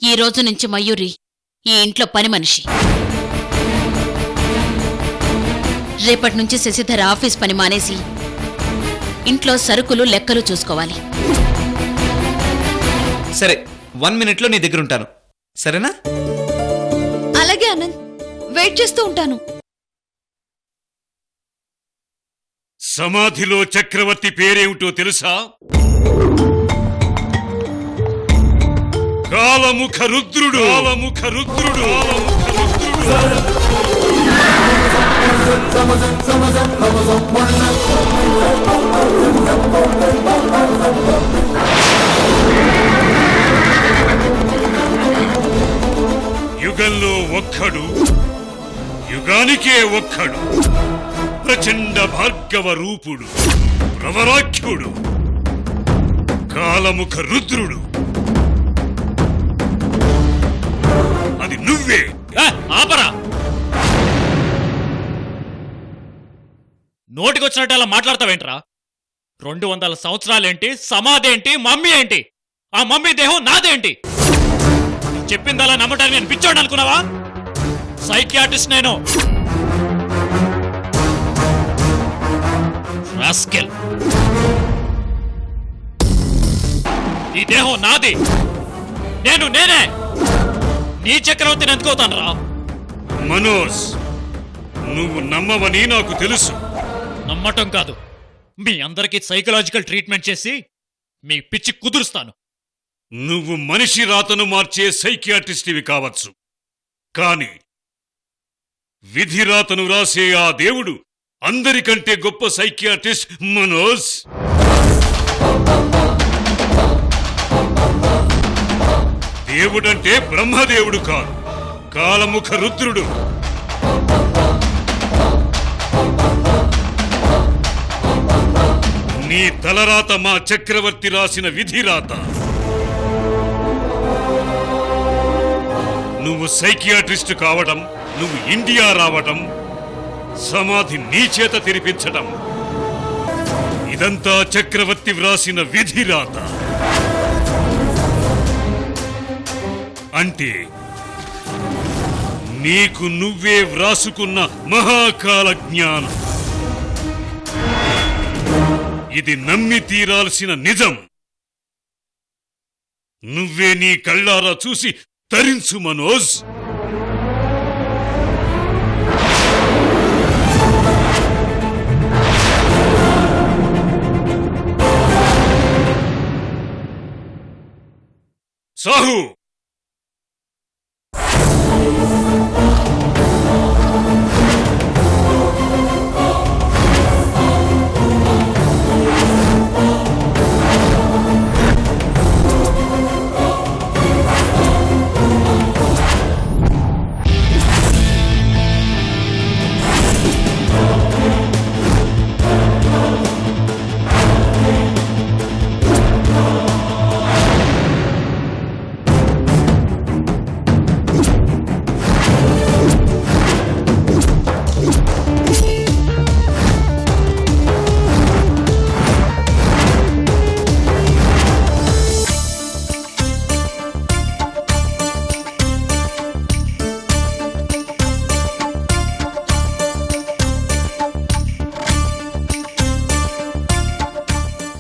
ఈ రోజు నుంచి మయూరి ఈ ఇంట్లో పని మనిషి. రేపటి నుంచి శశిధర ఆఫీస్ పని మానేసి ఇంట్లో సరుకులు లెక్కలు చూసుకోవాలి. సరే, 1 మినిట్లో నీ దగ్గర ఉంటాను, సరేనా? అలాగే ఆనంద్, వెయిట్ చేస్తూ ఉంటాను. సమాధిలో చక్రవర్తి పేరేమిటో తెలుసా? కాలముఖ రుద్రుడు. కాలముఖ రుద్రుడు. యుగంలో ఒక్కడు, యుగానికే ఒక్కడు, ప్రచండ భార్గవ రూపుడు, ప్రవరాఖ్యుడు, కాలముఖ రుద్రుడు. అది నువ్వే. ఆపరా! నోటికొచ్చినట్టు అలా మాట్లాడతావేంట్రా? 200 సంవత్సరాలేంటి, సమాధేంటి, మమ్మీ ఏంటి? ఆ మమ్మీ దేహం నాదేంటి? చెప్పిందలా నమ్మటానికి నేను పిచ్చోడు అనుకున్నావా? సైకియాట్రిస్ట్ నేను. రాస్కెల్. ఈ దేహం నాది, నేనే. నీ చక్రవర్తిని ఎందుకవుతాను రా? మనోజ్, నువ్వు నమ్మవని నాకు తెలుసు. నమ్మటం కాదు, మీ అందరికీ సైకలాజికల్ ట్రీట్మెంట్ చేసి మీ పిచ్చి కుదురుస్తాను. నువ్వు మనిషి రాతను మార్చే సైకియాట్రిస్టివి కావచ్చు, కాని విధి రాతను రాసే ఆ దేవుడు అందరికంటే గొప్ప సైకియాట్రిస్ట్ మనోజ్. దేవుడంటే బ్రహ్మదేవుడు కాదు, కాలముఖ రుద్రుడు. నీ తలరాత మా చక్రవర్తి రాసిన విధిరాత. నువ్వు సైకియాట్రిస్ట్ కావడం, నువ్వు ఇండియా రావడం, సమాధి నీ చేత తెరిపించడం, ఇదంతా చక్రవర్తి వ్రాసిన విధిరాత. అంటే నీకు నువ్వే వ్రాసుకున్న మహాకాల జ్ఞానం. ఇది నమ్మి తీరాల్సిన నిజం. నువ్వే నీ కళ్ళారా చూసి తరించు మనోజ్. సాహు,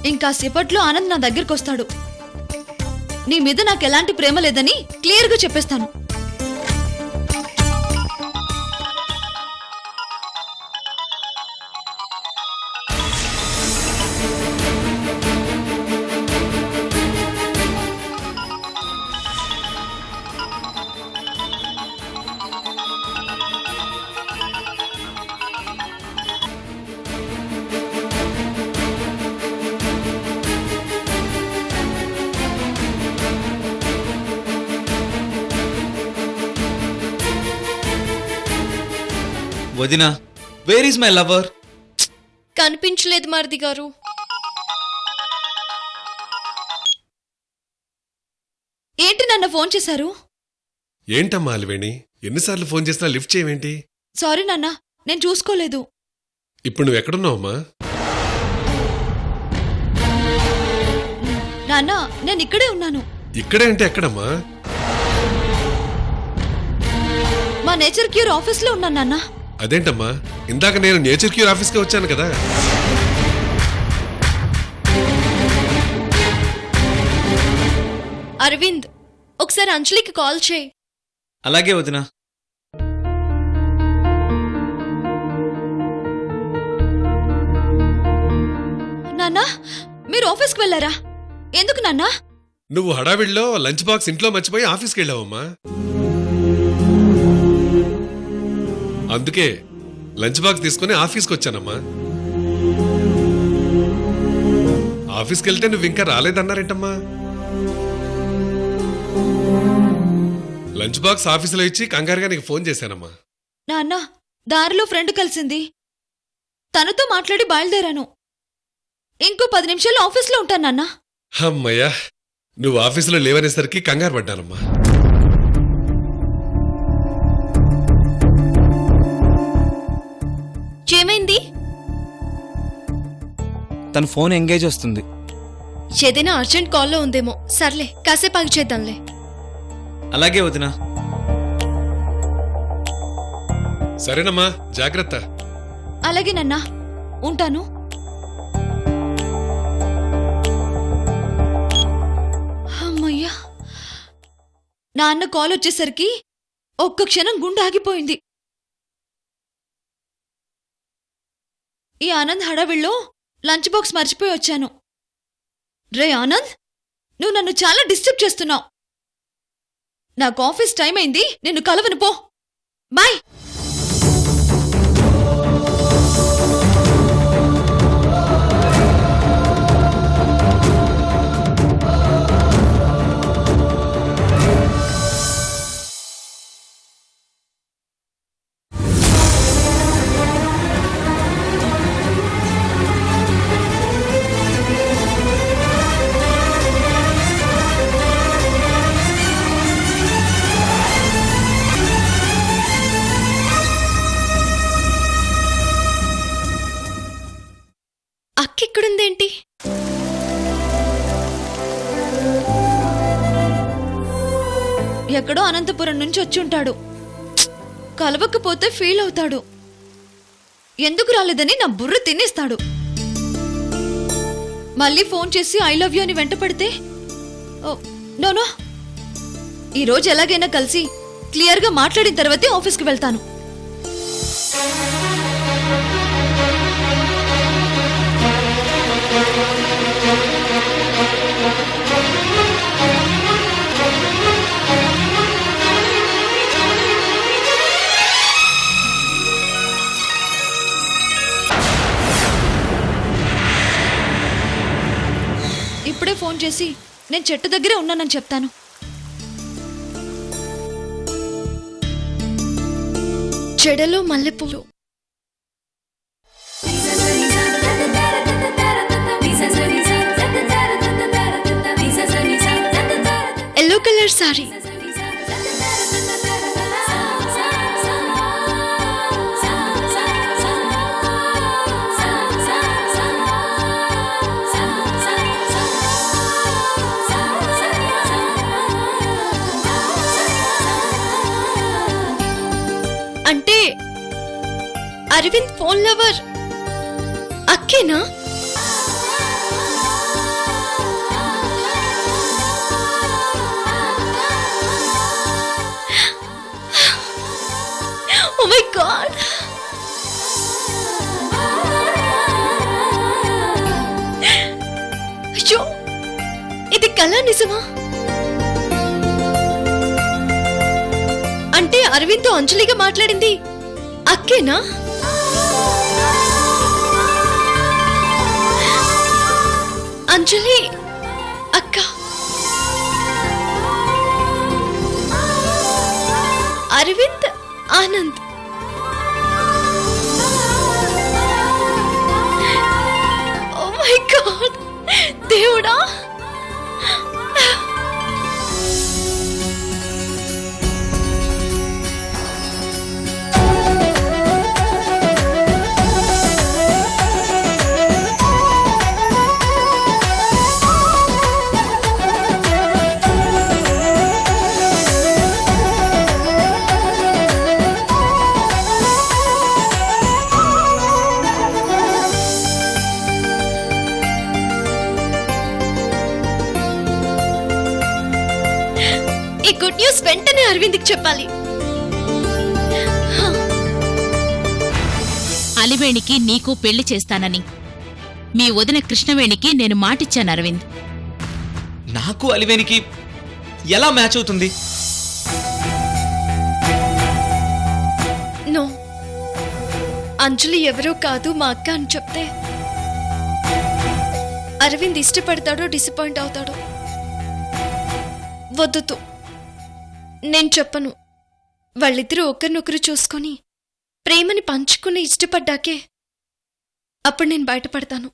ఇంకాసేపట్లో ఆనంద్ నా దగ్గరికి వస్తాడు. నీ మీద నాకు ఎలాంటి ప్రేమ లేదని క్లియర్గా చెప్పేస్తాను. వదినా, వేర్ ఈజ్ మై లవర్? కనిపించలేదు మరిది గారు. ఏంటి నాన్న ఫోన్ చేశారు? ఏంటమ్మా అలివేణి, ఎన్నిసార్లు ఫోన్ చేసినా లిఫ్ట్ చేయవేంటి? సారీ నాన్న, నేను చూసుకోలేదు. ఇప్పుడు నువ్వెక్కడున్నావమ్మా? నాన్న, నేను ఇక్కడే ఉన్నాను. ఇక్కడే అంటే ఎక్కడమ్మా? నేచర్ క్యూర్ ఆఫీస్ లో ఉన్నాను నాన్న. అదేంటమ్మా, ఇందాక నేను నేచర్ క్యూర్ ఆఫీస్కి వచ్చాను కదా. అరవింద్, ఒకసారి అంజలికి కాల్ చేయి. అలాగే వదినా. నాన్న, మీరు ఆఫీస్కి వెళ్ళారా? ఎందుకు నాన్నా? నువ్వు హడావిడిలో లంచ్ బాక్స్ ఇంట్లో మర్చిపోయి ఆఫీస్కి వెళ్ళావమ్మా. అందుకే లంచ్ బాక్స్ తీసుకుని ఆఫీస్కి వచ్చానమ్మా. ఆఫీస్కి వెళ్తే నువ్వు ఇంకా రాలేదన్నారేంటమ్మా? లంచ్ బాక్స్ ఆఫీసులో ఇచ్చి కంగారుగా నీకు ఫోన్ చేశానమ్మా. నాన్న, దారిలో ఫ్రెండ్ కలిసింది, తనతో మాట్లాడి బయలుదేరాను. ఇంకో 10 నిమిషాలు ఆఫీస్లో ఉంటాను నాన్న. అమ్మయ్యా, నువ్వు ఆఫీసులో లేవనేసరికి కంగారు పడ్డానమ్మా. ఏమైంది? తన ఫోన్ ఎంగేజ్ వస్తుంది. ఏదైనా అర్జెంట్ కాల్లో ఉందేమో. సర్లే, కాసేపు ఆగి చేద్దాంలే. అలాగే వదినా. సరేనమ్మా, జాగ్రత్త. అలాగే నాన్నా, ఉంటాను. అమ్మయ్యా, నాన్న కాల్ వచ్చేసరికి ఒక్క క్షణం గుండె ఆగిపోయింది. ఈ ఆనంద్ హడావిళ్ళో లంచ్ బాక్స్ మర్చిపోయి వచ్చాను. రే ఆనంద్, నువ్వు నన్ను చాలా డిస్టర్బ్ చేస్తున్నావు. నాకు ఆఫీస్ టైం అయింది, నిన్ను కలవను, పో. బాయ్. అక్కిక్కడుందేంటి? ఎక్కడో అనంతపురం నుంచి వచ్చుంటాడు. కలవకపోతే ఫీల్ అవుతాడు. ఎందుకు రాలేదని నా బుర్ర తినేస్తాడు. మళ్ళీ ఫోన్ చేసి ఐ లవ్ యూ అని వెంట పడితే, నోనో, ఈరోజు ఎలాగైనా కలిసి క్లియర్గా మాట్లాడిన తర్వాతే ఆఫీస్కి వెళ్తాను. ఇప్పుడే ఫోన్ చేసి నేను చెట్టు దగ్గరే ఉన్నానని చెప్తాను. చెడలో మల్లెపూలు. Yellow colour sari. అంటే అరవింద్ ఫోన్ లవర్ అక్కేనా? ఓ మై గాడ్, అయ్యో, ఇది కళ నిజమా? అంటే అరవింద్తో అంజలిగా మాట్లాడింది అక్కేనా? అంజలి అక్క, Arvind Anand. Oh my God, దేవుడా! ఈ గుడ్ న్యూస్ వెంటనే అరవింద్కి చెప్పాలి. అలివేణికి నీకు పెళ్లి చేస్తానని మీ వదిన కృష్ణవేణికి నేను మాటిచ్చాను అరవింద్. నాకు అలివేనికి ఎలా మ్యాచ్ అవుతుంది? నో, అంజలి ఎవరో కాదు మా అక్క అని చెప్తే అరవింద్ ఇష్టపడతాడో డిసప్పాయింట్ అవుతాడో. వద్దుతూ నేను చెప్పను. వాళ్ళిద్దరూ ఒకరినొకరు చూసుకొని ప్రేమని పంచుకుని ఇష్టపడ్డాకే అప్పుడు నేను బయటపడతాను.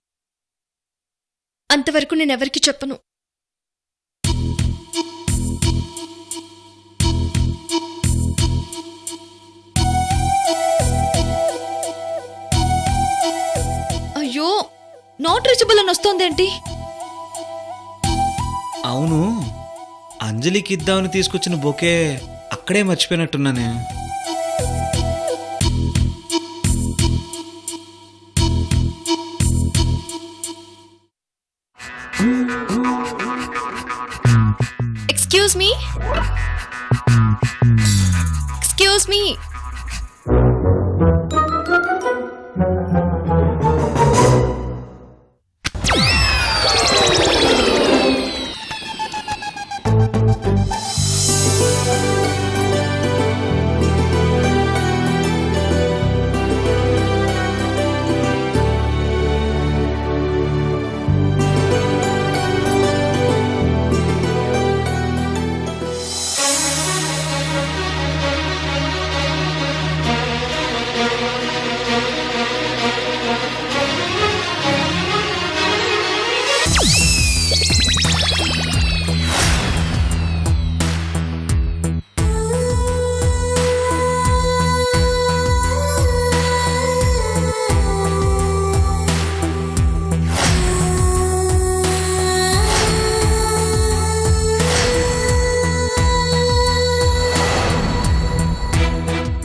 అంతవరకు నేనెవరికి చెప్పను. అయ్యో, నాట్ రీచబుల్ అని వస్తోందేంటి? అవును, అంజలికి ఇద్దామని తీసుకొచ్చిన బొకే అక్కడే మర్చిపోయినట్టున్నానే. Excuse me, excuse me.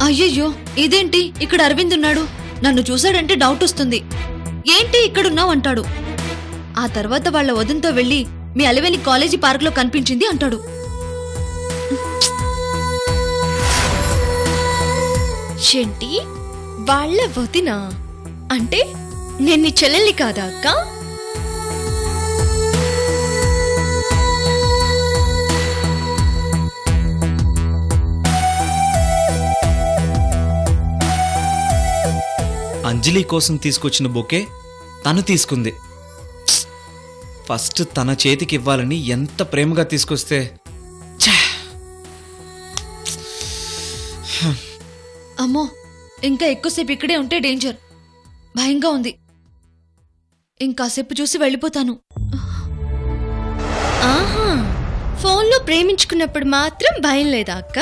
అయ్యయ్యో, ఇదేంటి ఇక్కడ అరవింద్ ఉన్నాడు? నన్ను చూశాడంటే డౌట్ వస్తుంది. ఏంటి ఇక్కడున్నావు అంటాడు. ఆ తర్వాత వాళ్ళ వదినతో వెళ్ళి మీ అలివేణి కాలేజీ పార్క్ లో కనిపించింది అంటాడు. ఏంటి వాళ్ళ వదిన అంటే నేను నీ చెల్లెల్ని కాదా అక్క? అంజలి కోసం తీసుకొచ్చిన బొకే తను తీసుకుంది. ఫస్ట్ తన చేతికి ఇవ్వాలని ఎంత ప్రేమగా తీసుకొస్తే. అమ్మో, ఇంకా ఎక్కువసేపు ఇక్కడే ఉంటే డేంజర్. భయంగా ఉంది. ఇంకాసేపు చూసి వెళ్ళిపోతాను. ఆహా, ఫోన్లో ప్రేమించుకున్నప్పుడు మాత్రం భయం లేదా అక్క?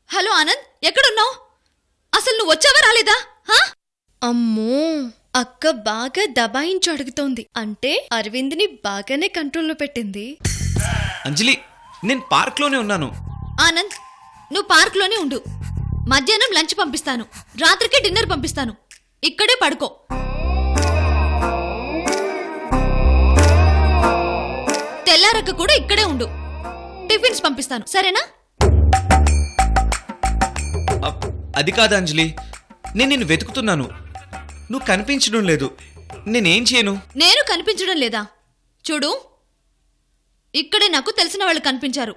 హలో ఆనంద్, ఎక్కడున్నావు? అసలు నువ్వు వచ్చావా రాలేదా? అమ్మో, అక్క బాగా దబాయించి అడుగుతోంది. అంటే అరవింద్ని బాగానే కంట్రోల్లో పెట్టింది. అంజలి, నేను పార్క్లోనే ఉన్నాను. ఆనంద్, నువ్వు పార్క్లోనే ఉండు. మధ్యాహ్నం లంచ్ పంపిస్తాను, రాత్రికి డిన్నర్ పంపిస్తాను. ఇక్కడే పడుకో. తెల్లారక్క కూడా ఇక్కడే ఉండు. టిఫిన్స్ పంపిస్తాను, సరేనా? అది కాదు అంజలి, నేను నిన్ను వెతుకుతున్నాను. నువ్వు కనిపించడం లేదు. నేనేం చేయను? నేను కనిపించడం లేదా? చూడు, ఇక్కడే నాకు తెలిసిన వాళ్ళు కనిపించారు.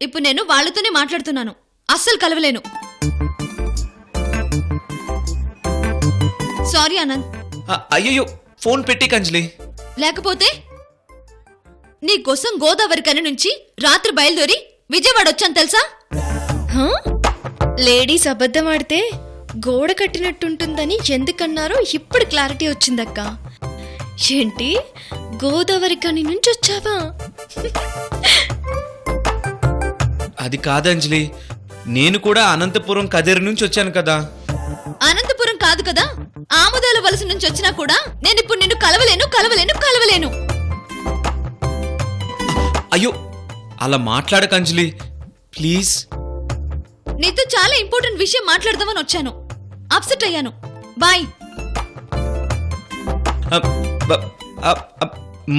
ఇప్పుడు నేను వాళ్ళతోనే మాట్లాడుతున్నాను. అస్సలు కలవలేను. సారీ ఆనంద్. అయ్యయ్యో, ఫోన్ పెట్టి అంజలి. లేకపోతే నీకోసం గోదావరి కని నుంచి రాత్రి బయలుదేరి విజయవాడ వచ్చాను తెలుసా? హా? లేడీస్ అబద్ధం ఆడితే గోడ కట్టినట్టుంటుందని ఎందుకన్నారో ఇప్పుడు క్లారిటీ వచ్చిందక్క. ఏంటి, గోదావరి కని నుంచి వచ్చావా? అది కాదంజలి, నేను కూడా అనంతపురం కదిరి నుంచి వచ్చాను కదా. అనంతపురం కాదు కదా, ఆముదాల వలస నుంచి వచ్చినా కూడా నేను ఇప్పుడు నిన్ను కలవలేను. అయ్యో, అలా మాట్లాడక అంజలి ప్లీజ్. నీతో చాలా ఇంపార్టెంట్ విషయం మాట్లాడదామని వచ్చాను. అప్సెట్ అయ్యాను. బాయ్.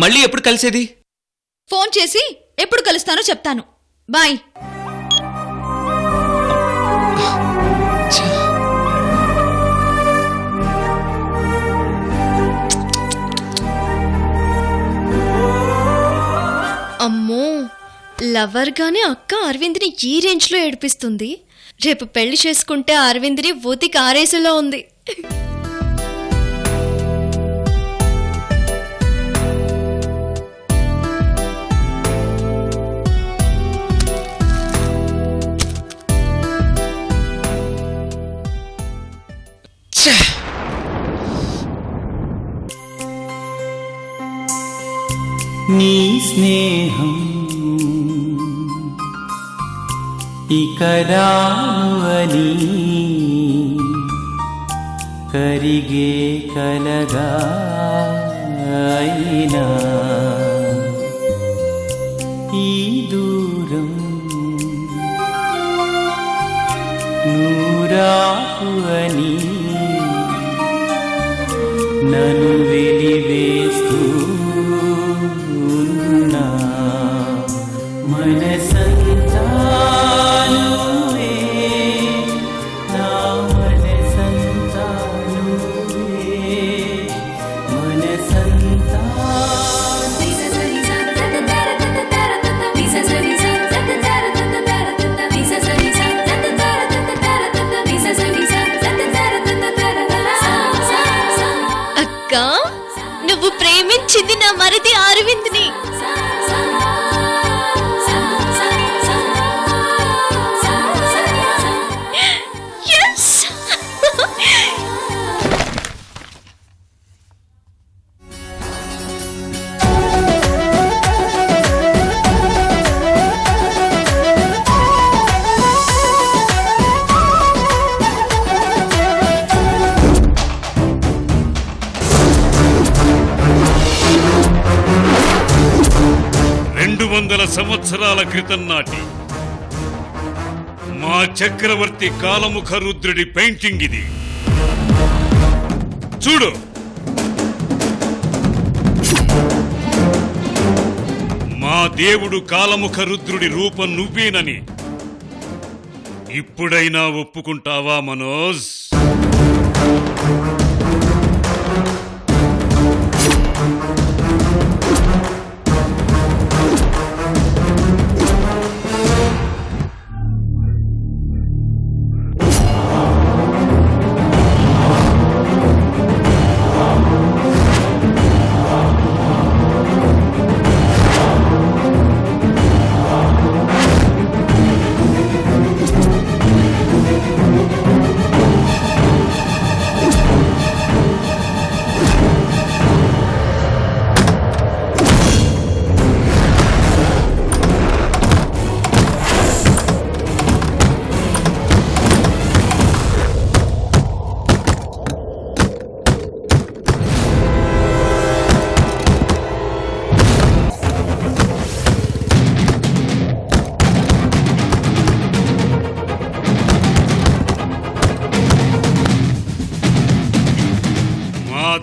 మళ్ళీ ఎప్పుడు కలిసేది? ఫోన్ చేసి ఎప్పుడు కలుస్తానో చెప్తాను. బాయ్. అమ్మో, లవర్ గానే అక్క అరవింద్ని ఈ రేంజ్ లో ఏడిపిస్తుంది. రేపు పెళ్లి చేసుకుంటే అరవింద్ని ఊతి కారేసులో ఉంది. నీ స్నేహం ఇక రాను అని కరిగే కలగా అయినా ఈ దూరం నూరాకు అని నన్ను వెలివేస్తూ ఉన్నా మనసంతా నువ్వే, నా మనసంతా నువ్వే, మనసంతా అక్క, నువ్వు ప్రేమించింది నా మరిది అరవింద్ని. Yes! సంవత్సరాల క్రితం నాటి మా చక్రవర్తి కాలముఖ రుద్రుడి పెయింటింగ్ ఇది. చూడు, మా దేవుడు కాలముఖ రుద్రుడి రూపం నువ్వేనని ఇప్పుడైనా ఒప్పుకుంటావా మనోజ్?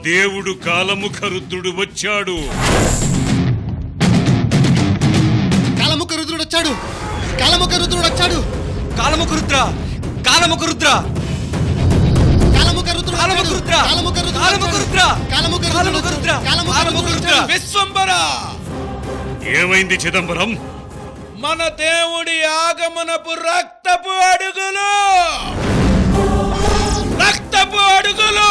దేవుడు కాలముఖ రుద్రుడు వచ్చాడు. కాలముఖ రుద్రుడు వచ్చాడు. కాలముఖ రుద్రుడు వచ్చాడు. కాలముఖ రుద్ర, కాలముఖ రుద్ర, కాలముఖ రుద్రుడు, కాలముఖ రుద్ర, కాలముఖ రుద్రుడు, కాలముఖ రుద్ర, కాలముఖ రుద్రుడు, కాలముఖ రుద్ర, విశ్వంబర. ఏమైంది చిదంబరం? మన దేవుడి ఆగమనపు రక్తపు అడుగులు, రక్తపు అడుగులు.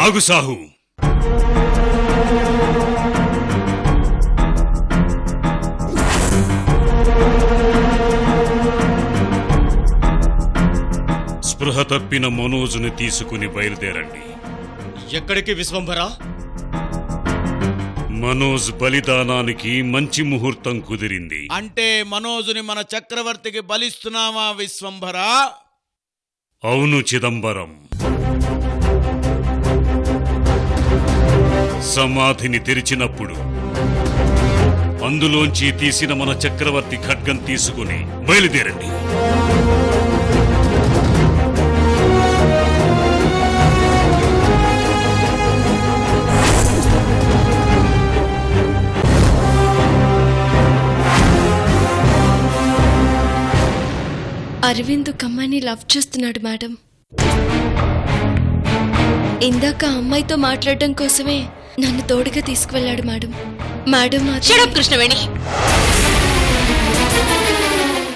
ఆగు సాహు. స్పృహ తప్పిన మనోజుని తీసుకుని బయలుదేరండి. ఎక్కడికి విశ్వంభర? మనోజ్ బలిదానానికి మంచి ముహూర్తం కుదిరింది. అంటే మనోజుని మన చక్రవర్తికి బలిస్తున్నావా విశ్వంభర? అవును చిదంబరం. సమాధిని తెరిచినప్పుడు అందులోంచి తీసిన మన చక్రవర్తి ఖడ్గం తీసుకుని బయలుదేరండి. అరవింద్ కమ్మాయిని లవ్ చేస్తున్నాడు మేడం. ఇందాక ఆ అమ్మాయితో మాట్లాడడం కోసమే నన్ను తోడుగా తీసుకువెళ్ళాడు madam. Madam shut up Krishnaveni.